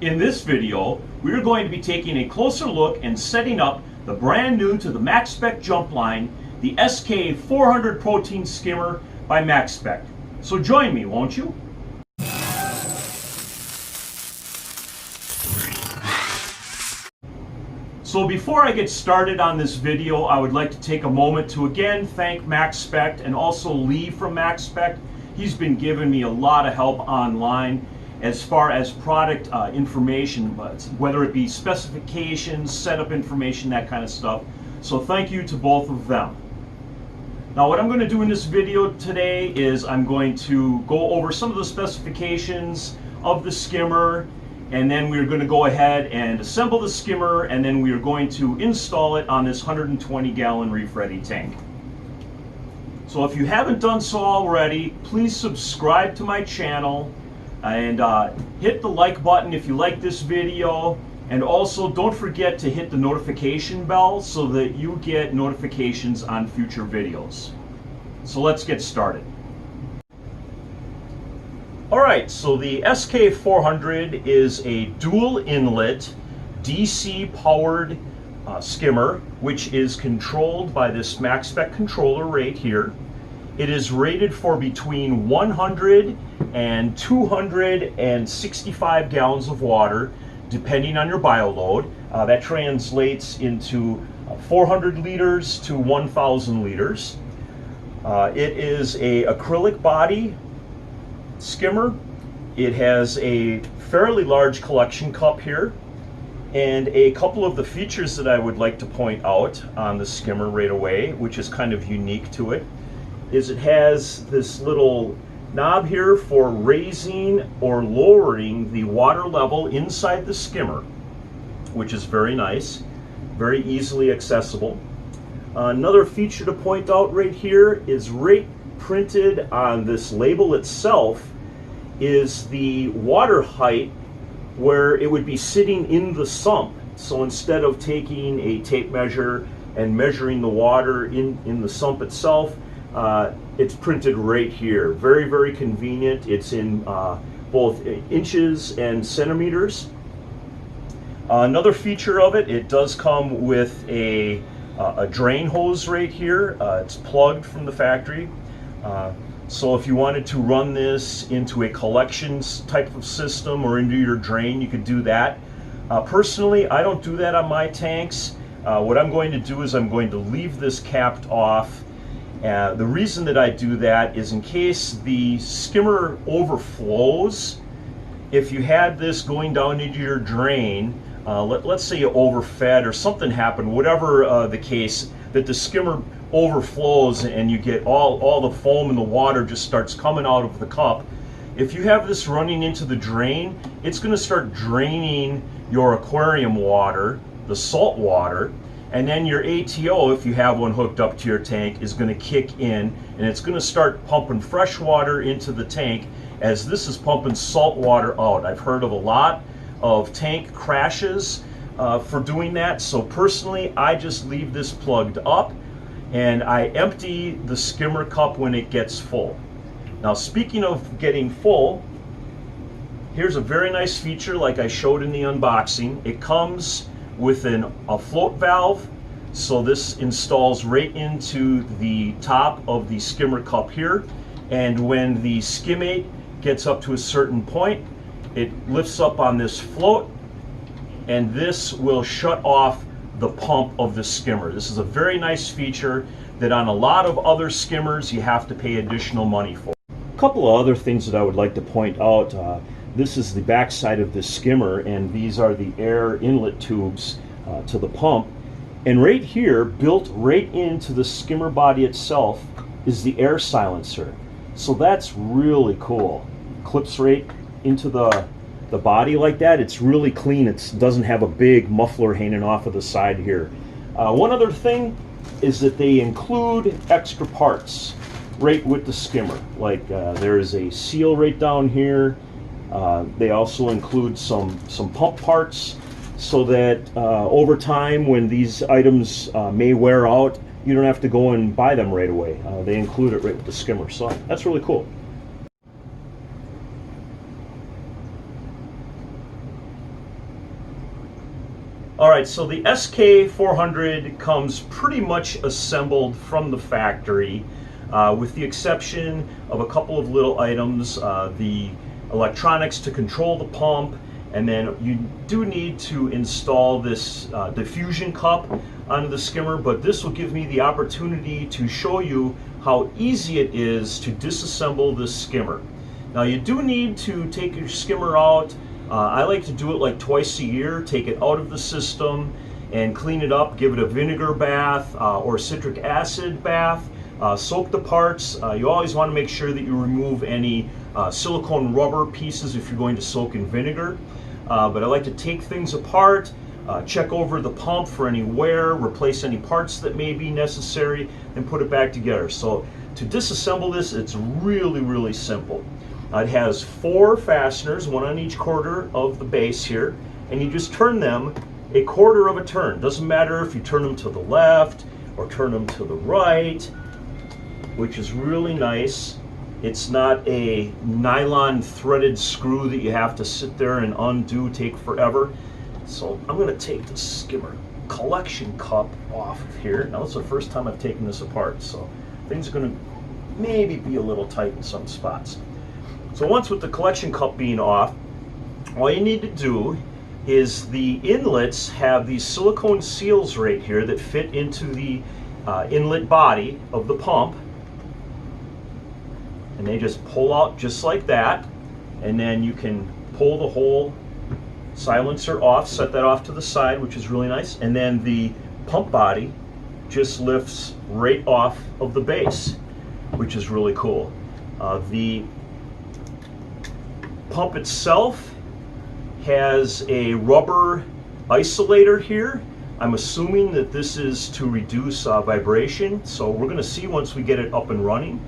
In this video, we are going to be taking a closer look and setting up the brand new to the Maxspect Jump line, the SK-400 protein skimmer by Maxspect. So join me, won't you? So before I get started on this video, I would like to take a moment to again thank Maxspect and also Lee from Maxspect. He's been giving me a lot of help online as far as product information, whether it be specifications, setup information, that kind of stuff. So thank you to both of them. Now what I'm going to do in this video today is I'm going to go over some of the specifications of the skimmer, and then we're going to go ahead and assemble the skimmer, and then we are going to install it on this 120-gallon reef-ready tank. So if you haven't done so already, please subscribe to my channel and hit the like button if you like this video, and also don't forget to hit the notification bell so that you get notifications on future videos. So let's get started. Alright, so the SK-400 is a dual inlet DC powered skimmer, which is controlled by this Maxspect controller right here. It is rated for between 100 and 265 gallons of water, depending on your bioload. That translates into 400 liters to 1,000 liters. It is a acrylic body skimmer. It has a fairly large collection cup here, and a couple of the features that I would like to point out on the skimmer right away, which is kind of unique to it, is it has this little knob here for raising or lowering the water level inside the skimmer, which is very nice, very easily accessible. Another feature to point out right here is right printed on this label itself is the water height where it would be sitting in the sump. So instead of taking a tape measure and measuring the water in the sump itself, it's printed right here. Very, very convenient. It's in both inches and centimeters. Another feature of it, it does come with a drain hose right here. It's plugged from the factory. So if you wanted to run this into a collections type of system or into your drain, you could do that. Personally, I don't do that on my tanks. What I'm going to do is I'm going to leave this capped off. The reason that I do that is in case the skimmer overflows. If you had this going down into your drain, let's say you overfed or something happened, whatever the case, that the skimmer overflows and you get all the foam and the water just starts coming out of the cup. If you have this running into the drain, it's going to start draining your aquarium water, the salt water, and then your ATO, if you have one hooked up to your tank, is going to kick in, and it's going to start pumping fresh water into the tank as this is pumping salt water out. I've heard of a lot of tank crashes for doing that, so personally I just leave this plugged up and I empty the skimmer cup when it gets full. Now speaking of getting full, here's a very nice feature like I showed in the unboxing. It comes with a float valve, so this installs right into the top of the skimmer cup here, and when the skimmate gets up to a certain point, it lifts up on this float, and this will shut off the pump of the skimmer. This is a very nice feature that on a lot of other skimmers you have to pay additional money for. A couple of other things that I would like to point out. This is the back side of the skimmer, and these are the air inlet tubes to the pump. And right here, built right into the skimmer body itself, is the air silencer. So that's really cool. Clips right into the body like that. It's really clean. It doesn't have a big muffler hanging off of the side here. One other thing is that they include extra parts right with the skimmer. Like there is a seal right down here. They also include some pump parts so that over time when these items may wear out, you don't have to go and buy them right away. They include it right with the skimmer, so that's really cool. All right, so the SK-400 comes pretty much assembled from the factory, with the exception of a couple of little items, the electronics to control the pump, and then you do need to install this diffusion cup onto the skimmer, but this will give me the opportunity to show you how easy it is to disassemble this skimmer. Now you do need to take your skimmer out. I like to do it like twice a year, take it out of the system and clean it up, give it a vinegar bath or citric acid bath, soak the parts. You always want to make sure that you remove any silicone rubber pieces if you're going to soak in vinegar. But I like to take things apart, check over the pump for any wear, replace any parts that may be necessary, and put it back together. So to disassemble this, it's really, really simple. It has 4 fasteners, one on each quarter of the base here, and you just turn them a quarter of a turn. Doesn't matter if you turn them to the left or turn them to the right, which is really nice. It's not a nylon threaded screw that you have to sit there and undo, take forever. So I'm going to take the skimmer collection cup off of here. Now it's the first time I've taken this apart, so things are going to maybe be a little tight in some spots. So once with the collection cup being off, all you need to do is the inlets have these silicone seals right here that fit into the inlet body of the pump. And they just pull out just like that. And then you can pull the whole silencer off, set that off to the side, which is really nice. And then the pump body just lifts right off of the base, which is really cool. The pump itself has a rubber isolator here. I'm assuming that this is to reduce vibration, so we're going to see once we get it up and running.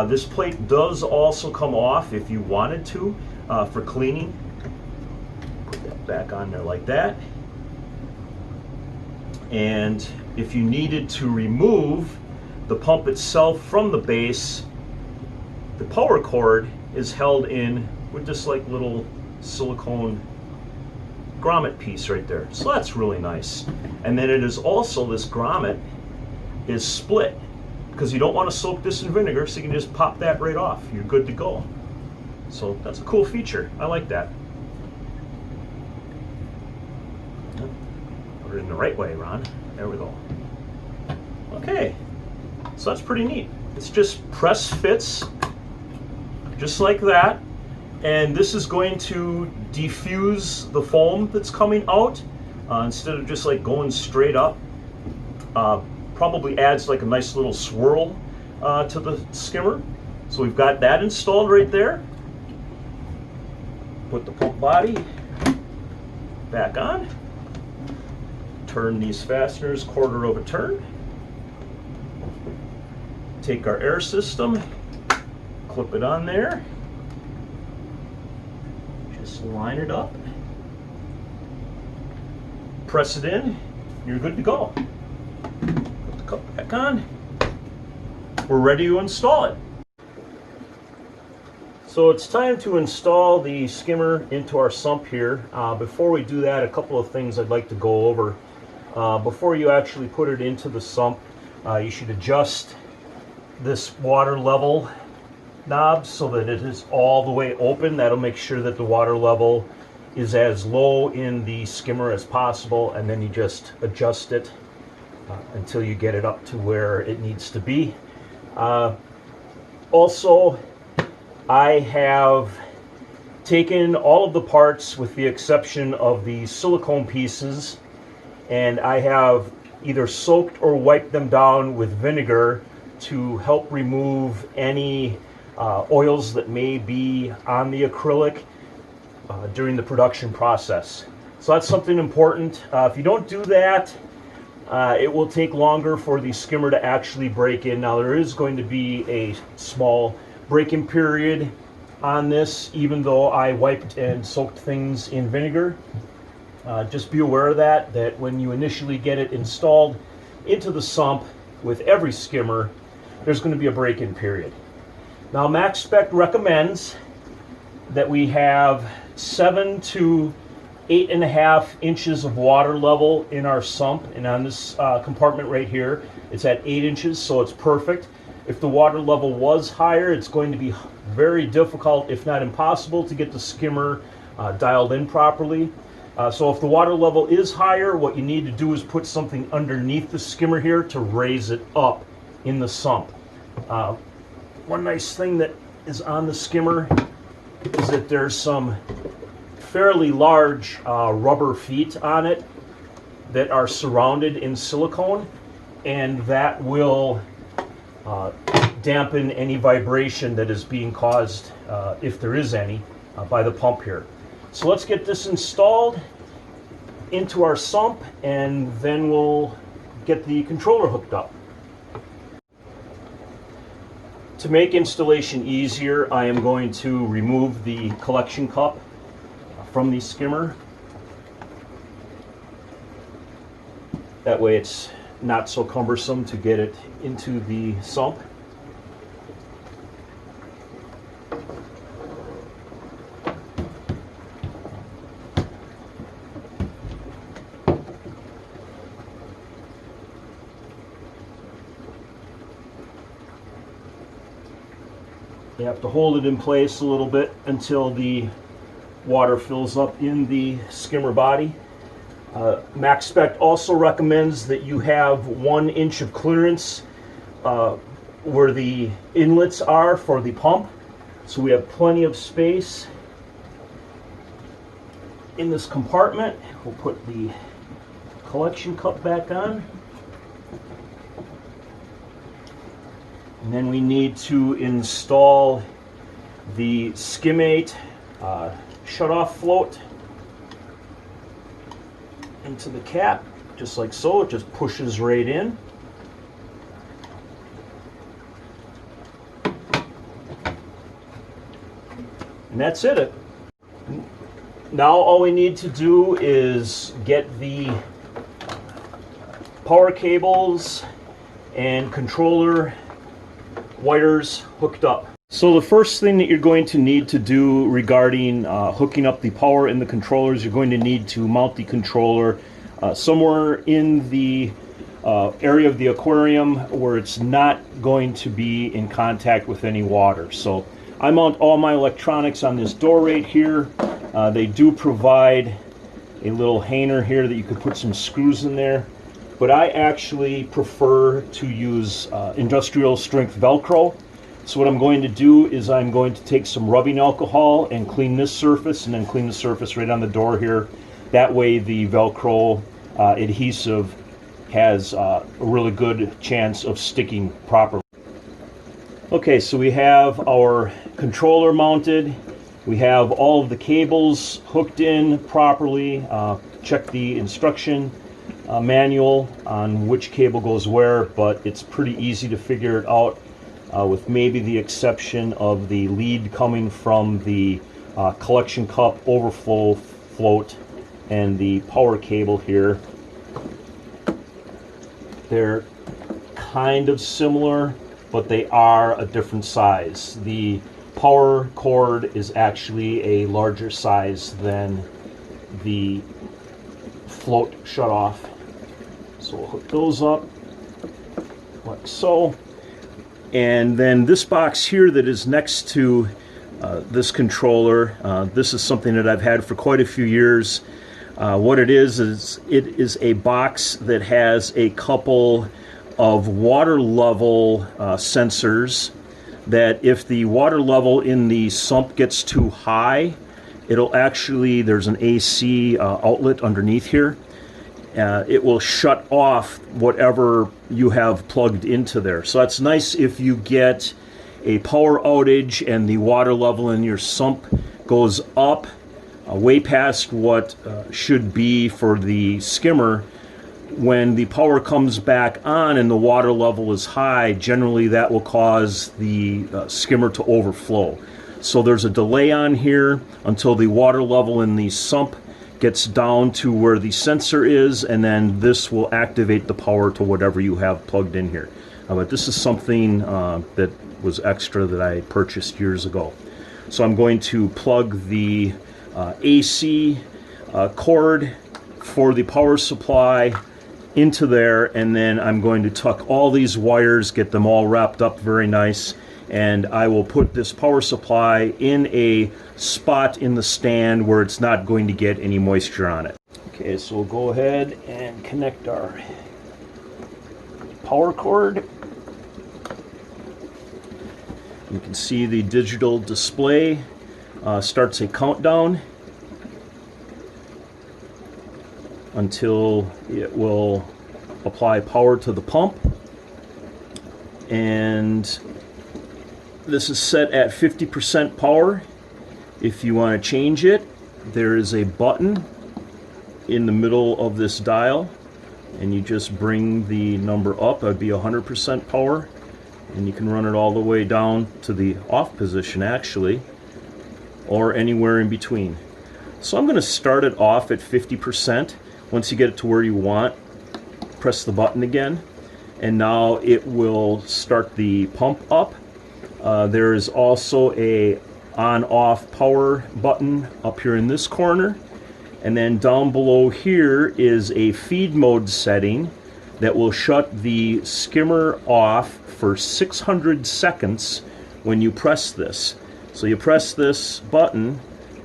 This plate does also come off if you wanted to for cleaning. Put that back on there like that. And if you needed to remove the pump itself from the base, the power cord is held in with this like little silicone grommet piece right there. So that's really nice. And then it is also, this grommet is split because you don't want to soak this in vinegar, so you can just pop that right off. You're good to go. So that's a cool feature. I like that. Put it in the right way, Ron. There we go. Okay, so that's pretty neat. It's just press fits just like that. And this is going to diffuse the foam that's coming out instead of just like going straight up. Probably adds like a nice little swirl to the skimmer. So we've got that installed right there. Put the pump body back on. Turn these fasteners quarter of a turn. Take our air system, clip it on there. Just line it up. Press it in. You're good to go. Put the cup back on. We're ready to install it. So it's time to install the skimmer into our sump here. Before we do that, a couple of things I'd like to go over. Before you actually put it into the sump, you should adjust this water level knob so that it is all the way open. That'll make sure that the water level is as low in the skimmer as possible, and then you just adjust it until you get it up to where it needs to be. Also, I have taken all of the parts with the exception of the silicone pieces, and I have either soaked or wiped them down with vinegar to help remove any oils that may be on the acrylic during the production process. So that's something important. If you don't do that, it will take longer for the skimmer to actually break in. Now there is going to be a small break-in period on this, even though I wiped and soaked things in vinegar. Just be aware of that when you initially get it installed into the sump with every skimmer, there's going to be a break-in period. Now Maxspect recommends that we have 7 to 8.5 inches of water level in our sump, and on this compartment right here, it's at 8 inches, so it's perfect. If the water level was higher, it's going to be very difficult, if not impossible, to get the skimmer dialed in properly. So if the water level is higher, what you need to do is put something underneath the skimmer here to raise it up in the sump. One nice thing that is on the skimmer is that there's some fairly large rubber feet on it that are surrounded in silicone, and that will dampen any vibration that is being caused, if there is any, by the pump here. So let's get this installed into our sump, and then we'll get the controller hooked up. To make installation easier, I am going to remove the collection cup from the skimmer. That way it's not so cumbersome to get it into the sump. You have to hold it in place a little bit until the water fills up in the skimmer body. Maxspect also recommends that you have 1 inch of clearance where the inlets are for the pump. So we have plenty of space in this compartment. We'll put the collection cup back on. And then we need to install the Skimate shut-off float into the cap, just like so. It just pushes right in. And that's it. Now all we need to do is get the power cables and controller wires hooked up. So the first thing that you're going to need to do regarding hooking up the power in the controllers, you're going to need to mount the controller somewhere in the area of the aquarium where it's not going to be in contact with any water. So I mount all my electronics on this door right here. They do provide a little hanger here that you could put some screws in there, but I actually prefer to use industrial strength Velcro. So what I'm going to do is I'm going to take some rubbing alcohol and clean this surface, and then clean the surface right on the door here. That way the Velcro adhesive has a really good chance of sticking properly. Okay, so we have our controller mounted. We have all of the cables hooked in properly. Check the instruction manual on which cable goes where, but it's pretty easy to figure it out. With maybe the exception of the lead coming from the collection cup overflow float and the power cable here. They're kind of similar, but they are a different size. The power cord is actually a larger size than the float shutoff. So we'll hook those up like so. And then this box here that is next to this controller, this is something that I've had for quite a few years. What it is it is a box that has a couple of water level sensors that if the water level in the sump gets too high, it'll actually, there's an AC outlet underneath here. It will shut off whatever you have plugged into there. So that's nice if you get a power outage and the water level in your sump goes up way past what should be for the skimmer. When the power comes back on and the water level is high, generally that will cause the skimmer to overflow. So there's a delay on here until the water level in the sump gets down to where the sensor is, and then this will activate the power to whatever you have plugged in here. But this is something that was extra that I purchased years ago. So I'm going to plug the AC cord for the power supply into there, and then I'm going to tuck all these wires, get them all wrapped up very nice, and I will put this power supply in a spot in the stand where it's not going to get any moisture on it. Okay, so we'll go ahead and connect our power cord. You can see the digital display starts a countdown until it will apply power to the pump, and this is set at 50% power. If you want to change it, there is a button in the middle of this dial, and you just bring the number up. That would be 100% power, and you can run it all the way down to the off position actually, or anywhere in between. So I'm going to start it off at 50%. Once you get it to where you want, press the button again, and now it will start the pump up. There is also a on-off power button up here in this corner, and then down below here is a feed mode setting that will shut the skimmer off for 600 seconds when you press this. So you press this button,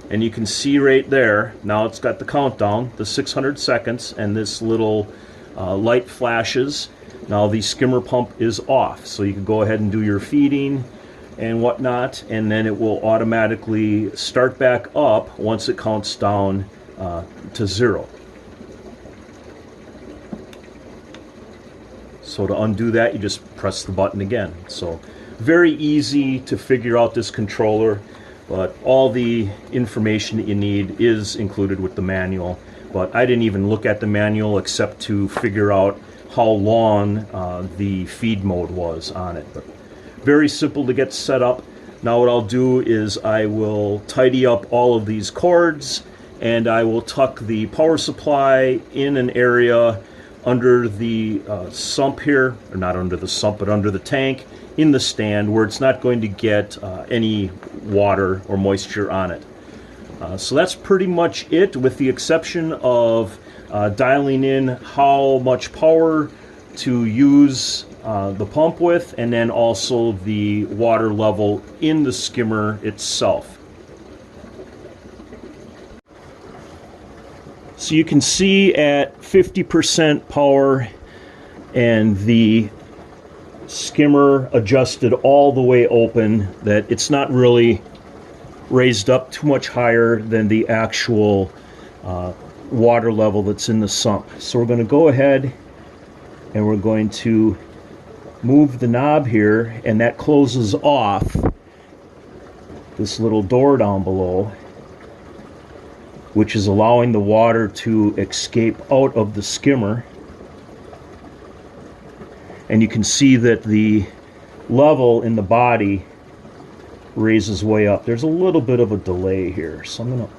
and you can see right there, now it's got the countdown, the 600 seconds, and this little light flashes. Now the skimmer pump is off, so you can go ahead and do your feeding and whatnot, and then it will automatically start back up once it counts down to 0. So to undo that, you just press the button again. So very easy to figure out this controller. But all the information that you need is included with the manual. But I didn't even look at the manual except to figure out how long the feed mode was on it. But very simple to get set up. Now what I'll do is I will tidy up all of these cords, and I will tuck the power supply in an area under the sump here, or not under the sump, but under the tank in the stand where it's not going to get any water or moisture on it. So that's pretty much it, with the exception of dialing in how much power to use the pump with, and then also the water level in the skimmer itself. So you can see at 50% power and the skimmer adjusted all the way open that it's not really raised up too much higher than the actual water level that's in the sump. So we're going to go ahead and we're going to move the knob here, and that closes off this little door down below, which is allowing the water to escape out of the skimmer. And you can see that the level in the body raises way up. There's a little bit of a delay here, so I'm going to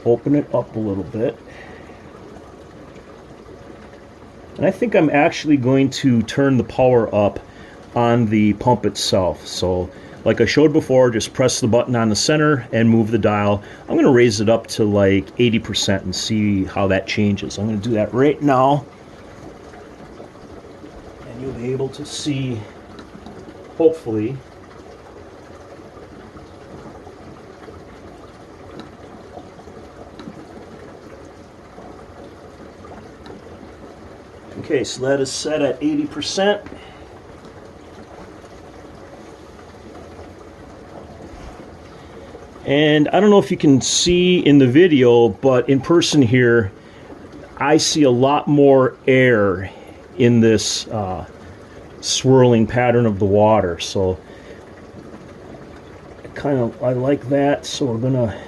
open it up a little bit. And I think I'm actually going to turn the power up on the pump itself. So like I showed before, just press the button on the center and move the dial. I'm going to raise it up to like 80% and see how that changes. I'm going to do that right now. And you'll be able to see, hopefully, okay, so that is set at 80%. And I don't know if you can see in the video, but in person here, I see a lot more air in this swirling pattern of the water. So I like that. So we're gonna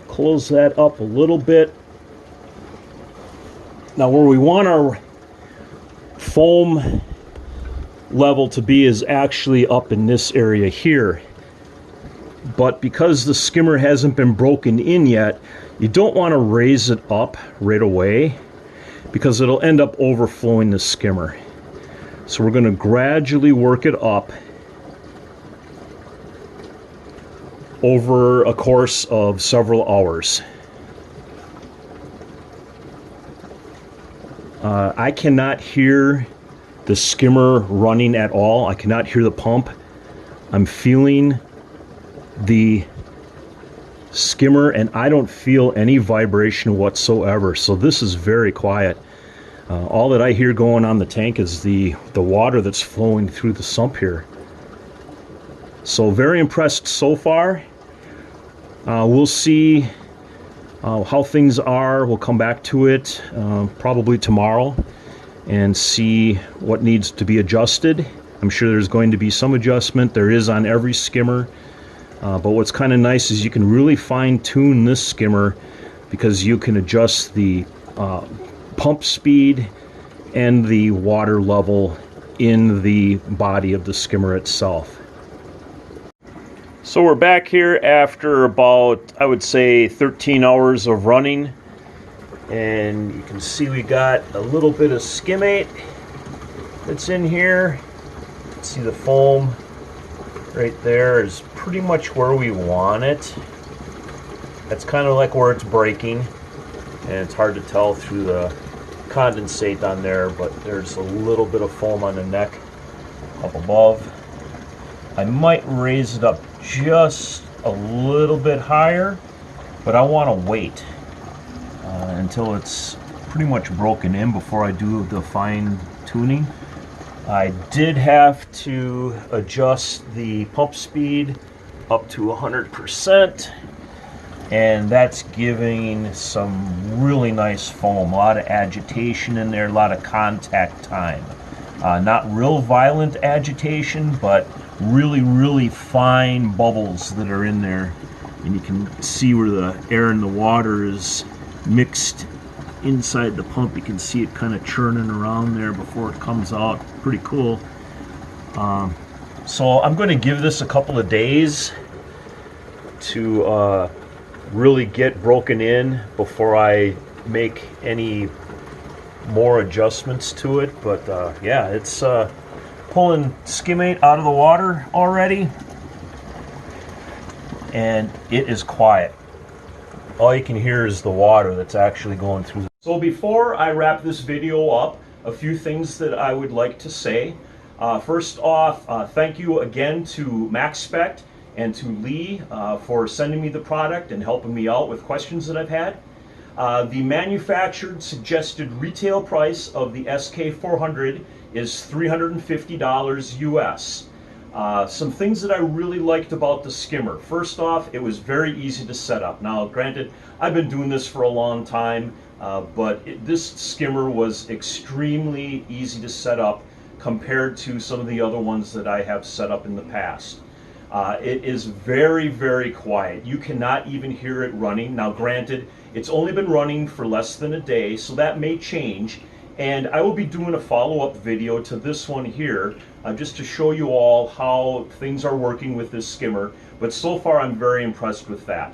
close that up a little bit. Now where we want our foam level to be is actually up in this area here. But because the skimmer hasn't been broken in yet, you don't want to raise it up right away because it'll end up overflowing the skimmer. So we're going to gradually work it up over a course of several hours. I cannot hear the skimmer running at all. I cannot hear the pump. I'm feeling the skimmer and I don't feel any vibration whatsoever. So this is very quiet. All that I hear going on the tank is the water that's flowing through the sump here. So very impressed so far. We'll see how things are. We'll come back to it probably tomorrow and see what needs to be adjusted. I'm sure there's going to be some adjustment. There is on every skimmer. But what's kind of nice is you can really fine tune this skimmer because you can adjust the pump speed and the water level in the body of the skimmer itself. So we're back here after about, I would say, 13 hours of running, and you can see we got a little bit of skimmate that's in here. You can see the foam right there is pretty much where we want it. That's kind of like where it's breaking, and it's hard to tell through the condensate on there, but there's a little bit of foam on the neck up above. I might raise it up just a little bit higher, but I want to wait until it's pretty much broken in before I do the fine tuning. I did have to adjust the pump speed up to 100%, and that's giving some really nice foam, a lot of agitation in there, a lot of contact time. Not real violent agitation, but really fine bubbles that are in there, and you can see where the air and the water is mixed inside the pump. You can see it kind of churning around there before it comes out. Pretty cool. So I'm going to give this a couple of days to really get broken in before I make any more adjustments to it. But yeah, it's pulling skimmate out of the water already, and it is quiet. All you can hear is the water that's actually going through. So before I wrap this video up, a few things that I would like to say. First off, thank you again to Maxspect and to Lee for sending me the product and helping me out with questions that I've had. The manufactured suggested retail price of the SK-400 is $350 US. Some things that I really liked about the skimmer. First off, it was very easy to set up. Now, granted, I've been doing this for a long time, but this skimmer was extremely easy to set up compared to some of the other ones that I have set up in the past. It is very quiet. You cannot even hear it running. Now, granted, it's only been running for less than a day, so that may change. And I will be doing a follow-up video to this one here, just to show you all how things are working with this skimmer. But so far, I'm very impressed with that.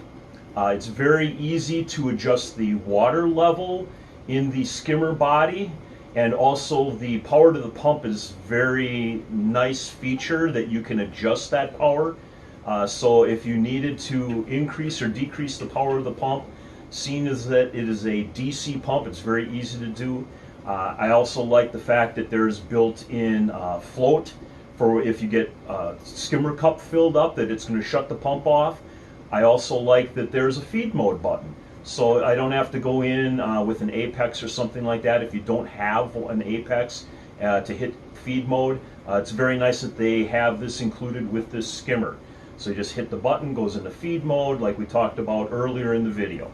It's very easy to adjust the water level in the skimmer body, and also the power to the pump is very nice feature that you can adjust that power. So if you needed to increase or decrease the power of the pump, seeing as that it is a DC pump, it's very easy to do. I also like the fact that there's built-in float for if you get skimmer cup filled up, that it's going to shut the pump off. I also like that there's a feed mode button, so I don't have to go in with an apex or something like that if you don't have an apex to hit feed mode. It's very nice that they have this included with this skimmer. So you just hit the button, goes into feed mode like we talked about earlier in the video.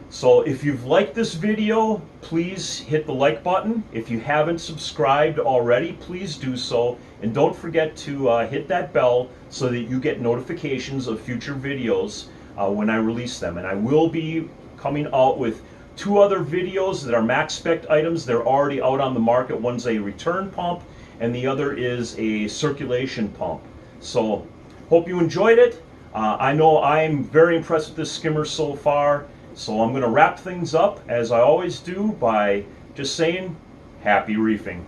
So if you've liked this video, please hit the like button. If you haven't subscribed already, please do so. And don't forget to hit that bell so that you get notifications of future videos when I release them. And I will be coming out with 2 other videos that are Maxspect items. They're already out on the market. One's a return pump and the other is a circulation pump. So hope you enjoyed it. I know I'm very impressed with this skimmer so far. So I'm going to wrap things up, as I always do, by just saying, happy reefing.